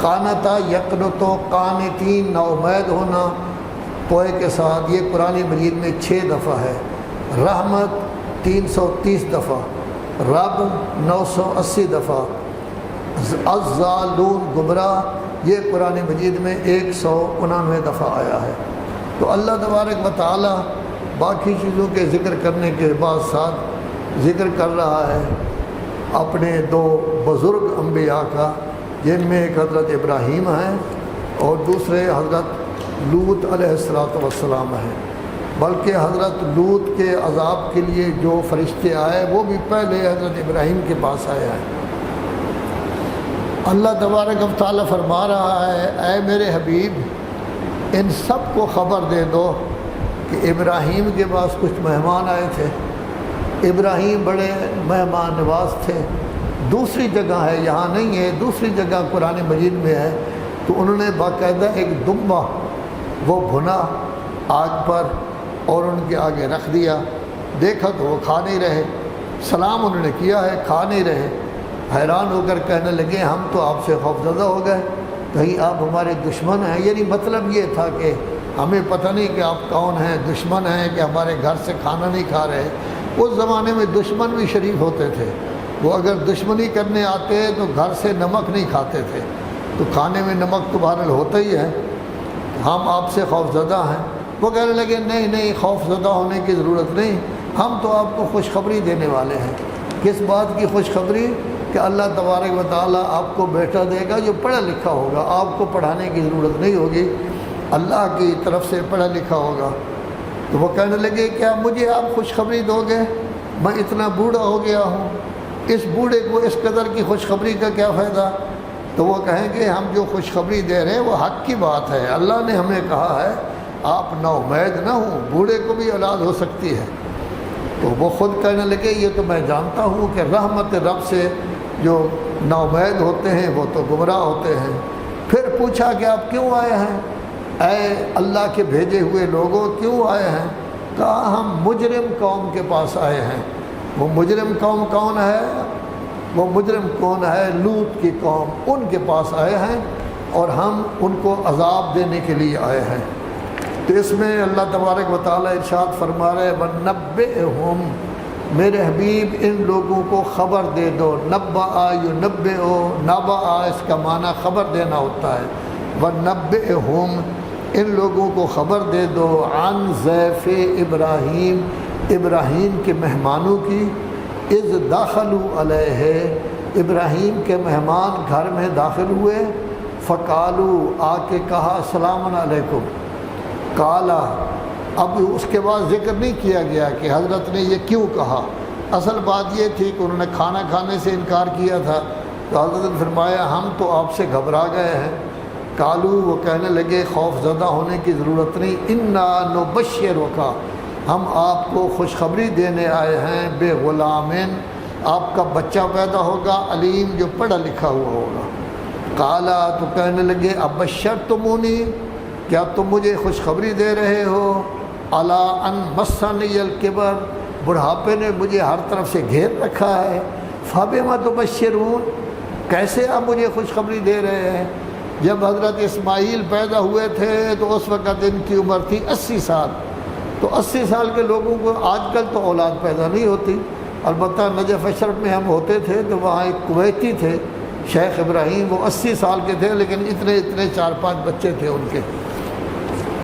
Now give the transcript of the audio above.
قانتا یقنتو قانتین، نا امید ہونا توئے کے ساتھ، یہ قرآن مجید میں 6 دفعہ ہے۔ رحمت 330 دفعہ، رب 980 دفعہ، الضالون گمراہ یہ قرآن مجید میں 199 دفعہ آیا ہے۔ تو اللہ تبارک و تعالی باقی چیزوں کے ذکر کرنے کے بعد ساتھ ذکر کر رہا ہے اپنے 2 بزرگ انبیاء کا، جن میں ایک حضرت ابراہیم ہیں اور دوسرے حضرت لوط علیہ السلام ہیں۔ بلکہ حضرت لوط کے عذاب کے لیے جو فرشتے آئے وہ بھی پہلے حضرت ابراہیم کے پاس آئے ہیں۔ اللہ تبارک و تعالیٰ فرما رہا ہے اے میرے حبیب ان سب کو خبر دے دو کہ ابراہیم کے پاس کچھ مہمان آئے تھے، ابراہیم بڑے مہمان نواز تھے۔ دوسری جگہ ہے، یہاں نہیں ہے، دوسری جگہ قرآن مجید میں ہے، تو انہوں نے باقاعدہ ایک دمبا وہ بھنا آگ پر اور ان کے آگے رکھ دیا، دیکھا تو وہ کھا نہیں رہے، سلام انہوں نے کیا ہے، کھا نہیں رہے، حیران ہو کر کہنے لگے ہم تو آپ سے خوفزدہ ہو گئے، کہیں آپ ہمارے دشمن ہیں۔ یعنی مطلب یہ تھا کہ ہمیں پتہ نہیں کہ آپ کون ہیں، دشمن ہیں کہ ہمارے گھر سے کھانا نہیں کھا رہے۔ اس زمانے میں دشمن بھی شریف ہوتے تھے، وہ اگر دشمنی کرنے آتے تو گھر سے نمک نہیں کھاتے تھے، تو کھانے میں نمک تو بہرحال ہوتا ہی ہے۔ ہم آپ سے خوفزدہ ہیں۔ وہ کہنے لگے نہیں نہیں، خوفزدہ ہونے کی ضرورت نہیں، ہم تو آپ کو خوشخبری دینے والے ہیں۔ کس بات کی خوشخبری؟ کہ اللہ تبارک و تعالیٰ آپ کو بیٹا دے گا جو پڑھا لکھا ہوگا، آپ کو پڑھانے کی ضرورت نہیں ہوگی، اللہ کی طرف سے پڑھا لکھا ہوگا۔ تو وہ کہنے لگے کیا مجھے آپ خوشخبری دو گے؟ میں اتنا بوڑھا ہو گیا ہوں، اس بوڑھے کو اس قدر کی خوشخبری کا کیا فائدہ؟ تو وہ کہیں گے ہم جو خوشخبری دے رہے ہیں وہ حق کی بات ہے، اللہ نے ہمیں کہا ہے آپ نا امید نہ ہوں، بوڑھے کو بھی اولاد ہو سکتی ہے۔ تو وہ خود کہنے لگے یہ تو میں جانتا ہوں کہ رحمت رب سے جو نا امید ہوتے ہیں وہ تو گمراہ ہوتے ہیں۔ پھر پوچھا کہ آپ کیوں آئے ہیں اے اللہ کے بھیجے ہوئے لوگوں، کیوں آئے ہیں؟ کہا ہم مجرم قوم کے پاس آئے ہیں۔ وہ مجرم قوم کون ہے؟ وہ مجرم کون ہے؟ لوط کی قوم، ان کے پاس آئے ہیں اور ہم ان کو عذاب دینے کے لیے آئے ہیں۔ تو اس میں اللہ تبارک و تعالیٰ ارشاد فرما رہے وَنَبِّئْهُمْ، میرے حبیب ان لوگوں کو خبر دے دو۔ نبّأ یُنبّئُ، نبأ اس کا معنی خبر دینا ہوتا ہے۔ وَنَبِّئْهُمْ ان لوگوں کو خبر دے دو عن ضیف ابراہیم، ابراہیم کے مہمانوں کی، اذ داخلوا علیہ، ابراہیم کے مہمان گھر میں داخل ہوئے، فقالوا آ کے کہا السلام علیکم، کالا اب اس کے بعد ذکر نہیں کیا گیا کہ حضرت نے یہ کیوں کہا، اصل بات یہ تھی کہ انہوں نے کھانا کھانے سے انکار کیا تھا، تو حضرت نے فرمایا ہم تو آپ سے گھبرا گئے ہیں۔ کالو وہ کہنے لگے خوف زدہ ہونے کی ضرورت نہیں، انا نبشرک، ہم آپ کو خوشخبری دینے آئے ہیں بے غلامن، آپ کا بچہ پیدا ہوگا علیم جو پڑھا لکھا ہوا ہوگا۔ کالا تو کہنے لگے ابشرتمونی، کیا تم مجھے خوشخبری دے رہے ہو الا ان مسنی الکبر، بڑھاپے نے مجھے ہر طرف سے گھیر رکھا ہے، فبما تبشرون، کیسے آپ مجھے خوشخبری دے رہے ہیں؟ جب حضرت اسماعیل پیدا ہوئے تھے تو اس وقت ان کی عمر تھی 80 سال، تو 80 سال کے لوگوں کو آج کل تو اولاد پیدا نہیں ہوتی۔ البتہ نجف اشرف میں ہم ہوتے تھے تو وہاں ایک کویتی تھے شیخ ابراہیم، وہ 80 سال کے تھے لیکن اتنے 4-5 بچے تھے ان کے۔